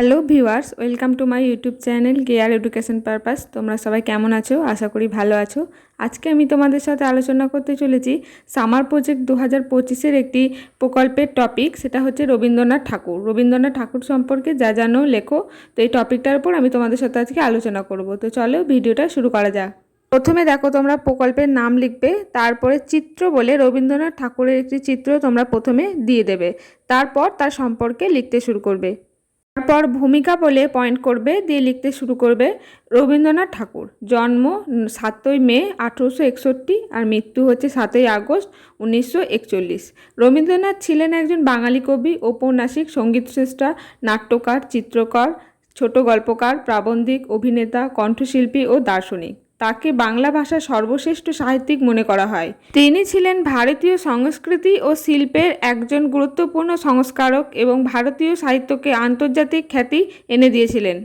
Hello viewers, welcome to my YouTube channel care education purpose. তোমরা সবাই কেমন আছো? আশা করি ভালো আছো। আজকে আমি তোমাদের সাথে আলোচনা করতে চলেছি সামার প্রজেক্ট 2025-এর একটি প্রকল্পের টপিক, সেটা হচ্ছে রবীন্দ্রনাথ ঠাকুর। রবীন্দ্রনাথ ঠাকুর সম্পর্কে যা জানো লেখো। তো এই টপিকটার উপর আমি তোমাদের সাথে আজকে আলোচনা করব। তো চলো ভিডিওটা শুরু করা যাক। প্রথমে দেখো, তোমরা প্রকল্পের নাম লিখবে, তারপরে চিত্র বলে রবীন্দ্রনাথ ঠাকুরের একটি চিত্র তোমরা প্রথমে দিয়ে দেবে, তারপর তার সম্পর্কে লিখতে শুরু করবে। তারপর ভূমিকা বলে পয়েন্ট করবে, দিয়ে লিখতে শুরু করবে রবীন্দ্রনাথ ঠাকুর জন্ম 7ই মে 1861 আর মৃত্যু হচ্ছে 7ই আগস্ট 1941। রবীন্দ্রনাথ ছিলেন একজন বাঙালি কবি, ঔপন্যাসিক, সঙ্গীতশ্রেষ্ঠা, নাট্যকার, চিত্রকর, ছোট গল্পকার, প্রাবন্ধিক, অভিনেতা, কণ্ঠশিল্পী ও দার্শনিক। তাকে বাংলা ভাষার সর্বশ্রেষ্ঠ সাহিত্যিক মনে করা হয়। তিনি ছিলেন ভারতীয় সংস্কৃতি ও শিল্পের একজন গুরুত্বপূর্ণ সংস্কারক এবং ভারতীয় সাহিত্যকে আন্তর্জাতিক খ্যাতি এনে দিয়েছিলেন।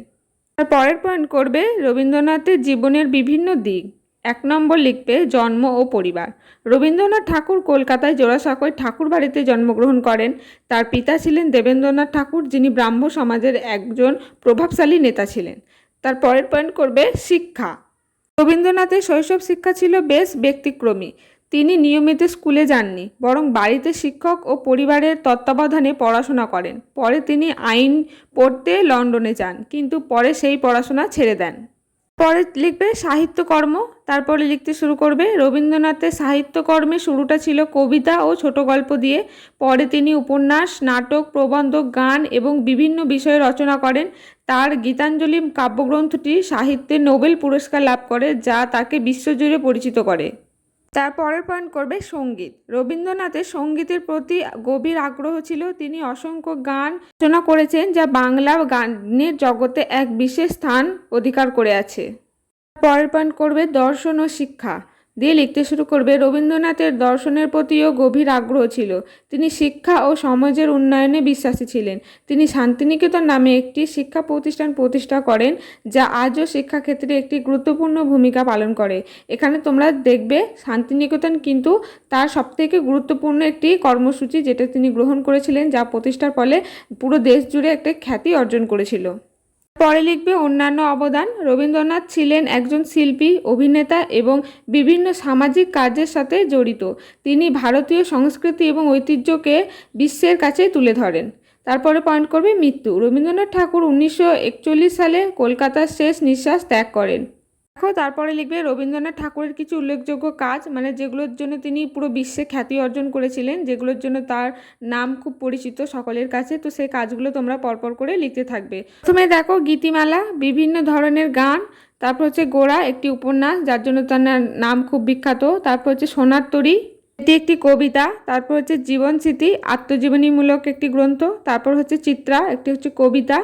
তার পরের পয়েন্ট করবে রবীন্দ্রনাথের জীবনের বিভিন্ন দিক। 1 নম্বর লিখবে জন্ম ও পরিবার। রবীন্দ্রনাথ ঠাকুর কলকাতায় জোড়াসাঁকোয় ঠাকুর বাড়িতে জন্মগ্রহণ করেন। তার পিতা ছিলেন দেবেন্দ্রনাথ ঠাকুর, যিনি ব্রাহ্ম সমাজের একজন প্রভাবশালী নেতা ছিলেন। তার পরের পয়েন্ট করবে শিক্ষা। রবীন্দ্রনাথের শৈশব শিক্ষা ছিল বেশ ব্যতিক্রমী। তিনি নিয়মিত স্কুলে যাননি, বরং বাড়িতে শিক্ষক ও পরিবারের তত্ত্বাবধানে পড়াশোনা করেন। পরে তিনি আইন পড়তে লন্ডনে যান, কিন্তু পরে সেই পড়াশোনা ছেড়ে দেন। পরে লিখবে সাহিত্যকর্ম। তারপরে লিখতে শুরু করবে রবীন্দ্রনাথের সাহিত্যকর্মে শুরুটা ছিল কবিতা ও ছোট গল্প দিয়ে। পরে তিনি উপন্যাস, নাটক, প্রবন্ধ, গান এবং বিভিন্ন বিষয়ে রচনা করেন। তার গীতাঞ্জলি কাব্যগ্রন্থটি সাহিত্যে নোবেল পুরস্কার লাভ করে, যা তাকে বিশ্বজুড়ে পরিচিত করে। তারপরের পয়েন্ট করবে সঙ্গীত। রবীন্দ্রনাথের সঙ্গীতের প্রতি গভীর আগ্রহ ছিল। তিনি অসংখ্য গান রচনা করেছেন, যা বাংলা গানের জগতে এক বিশেষ স্থান অধিকার করে আছে। পরের পয়েন্ট করবে দর্শন ও শিক্ষা, দিয়ে লিখতে শুরু করবে রবীন্দ্রনাথের দর্শনের প্রতিও গভীর আগ্রহ ছিল। তিনি শিক্ষা ও সমাজের উন্নয়নে বিশ্বাসী ছিলেন। তিনি শান্তিনিকেতন নামে একটি শিক্ষা প্রতিষ্ঠান প্রতিষ্ঠা করেন, যা আজও শিক্ষাক্ষেত্রে একটি গুরুত্বপূর্ণ ভূমিকা পালন করে। এখানে তোমরা দেখবে শান্তিনিকেতন কিন্তু তার সবথেকে গুরুত্বপূর্ণ একটি কর্মসূচি, যেটা তিনি গ্রহণ করেছিলেন, যা প্রতিষ্ঠার ফলে পুরো দেশ জুড়ে একটা খ্যাতি অর্জন করেছিল। পরে লিখবে অন্যান্য অবদান। রবীন্দ্রনাথ ছিলেন একজন শিল্পী, অভিনেতা এবং বিভিন্ন সামাজিক কাজের সাথে জড়িত। তিনি ভারতীয় সংস্কৃতি এবং ঐতিহ্যকে বিশ্বের কাছে তুলে ধরেন। তারপরে পয়েন্ট করবে মৃত্যু। রবীন্দ্রনাথ ঠাকুর 1941 সালে কলকাতার শেষ নিঃশ্বাস ত্যাগ করেন। দেখো, তারপরে লিখবে রবীন্দ্রনাথ ঠাকুরের কিছু উল্লেখযোগ্য কাজ, মানে যেগুলোর জন্য তিনি পুরো বিশ্বে খ্যাতি অর্জন করেছিলেন, যেগুলোর জন্য তার নাম খুব পরিচিত সকলের কাছে। তো সেই কাজগুলো তোমরা পরপর করে লিখতে থাকবে। প্রথমে দেখো গীতিমালা, বিভিন্ন ধরনের গান। তারপর হচ্ছে গোরা, একটি উপন্যাস যার জন্য তার নাম খুব বিখ্যাত। তারপর হচ্ছে সোনার তরী, এটি একটি কবিতা। তারপর হচ্ছে জীবন স্মৃতি, আত্মজীবনীমূলক একটি গ্রন্থ। তারপর হচ্ছে চিত্রা, একটি হচ্ছে কবিতা।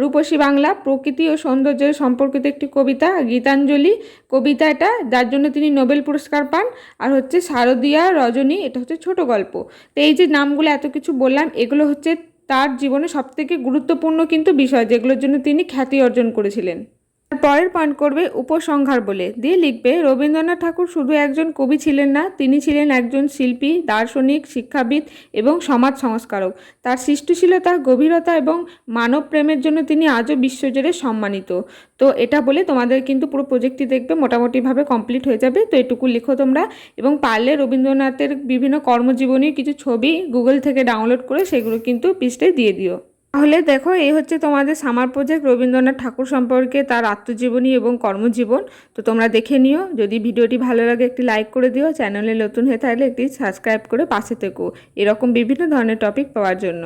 রূপসী বাংলা, প্রকৃতি ও সৌন্দর্যের সম্পর্কিত একটি কবিতা। গীতাঞ্জলি কবিতা, এটা যার জন্য তিনি নোবেল পুরস্কার পান। আর হচ্ছে শারদীয়া রজনী, এটা হচ্ছে ছোট গল্প। তো এই যে নামগুলো এত কিছু বললাম, এগুলো হচ্ছে তার জীবনে সবথেকে গুরুত্বপূর্ণ কিন্তু বিষয়, যেগুলোর জন্য তিনি খ্যাতি অর্জন করেছিলেন। পরের পয়েন্ট করবে উপসংহার বলে, দিয়ে লিখবে রবীন্দ্রনাথ ঠাকুর শুধু একজন কবি ছিলেন না, তিনি ছিলেন একজন শিল্পী, দার্শনিক, শিক্ষাবিদ এবং সমাজ সংস্কারক। তার সৃষ্টিশীলতা, গভীরতা এবং মানব প্রেমের জন্য তিনি আজও বিশ্বজুড়ে সম্মানিত। তো এটা বলে তোমাদের কিন্তু পুরো প্রজেক্টটি দেখবে মোটামুটিভাবে কমপ্লিট হয়ে যাবে। তো এটুকু লিখো তোমরা, এবং পারলে রবীন্দ্রনাথের বিভিন্ন কর্মজীবনীর কিছু ছবি গুগল থেকে ডাউনলোড করে সেগুলো কিন্তু পৃষ্ঠায় দিয়ে দিও। তাহলে দেখো, এই হচ্ছে তোমাদের সামার প্রজেক্ট রবীন্দ্রনাথ ঠাকুর সম্পর্কে, তার আত্মজীবনী এবং কর্মজীবন। তো তোমরা দেখে নিও। যদি ভিডিওটি ভালো লাগে একটি লাইক করে দিও। চ্যানেলে নতুন হয়ে থাকলে একটি সাবস্ক্রাইব করে পাশে থেকো এরকম বিভিন্ন ধরনের টপিক পাওয়ার জন্য।